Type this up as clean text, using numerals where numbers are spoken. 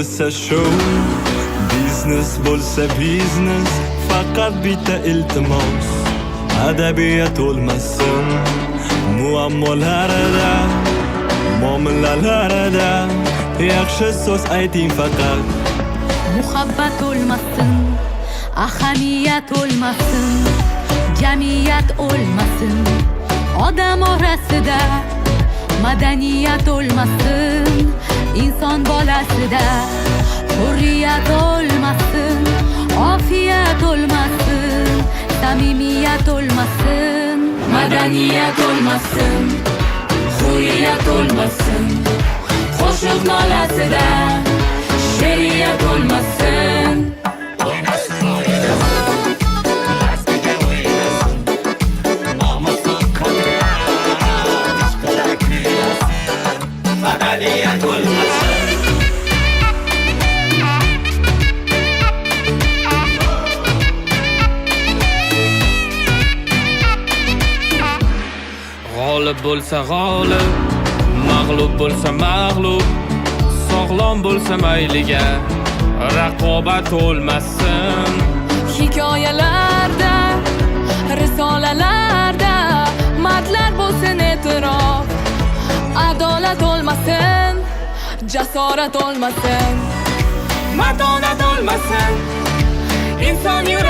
bo'lsa show, biznes bo'lsa biznes, faqat bitta iltimos, adabiyat o'lmasin muammolarida, muomalalarida, yaxshi so'z ayting faqat. Muhabbat o'lmasin, ahamiyat o'lmasin, jamiyat o'lmasin, odam orasida madaniyat o'lmasin, inson bolasida hurriyat o'lmasin, ofiyat o'lmasin, samimiyat o'lmasin, madaniyat o'lmasin, hurriyat o'lmasin, qo'shiq nolasida she'riyat o'lmasin. Madaniyat o'lmasin. G'olib bo'lsa g'olib, mag'lub bo'lsa mag'lub, sog'lom bo'lsa mayliga raqobat o'lmasin. Hikoyalarda, risolalarda mardlar bo'lsin e'tirof, adolat olmasin, jasorat olmasin, Matonat olmasin, insoniyat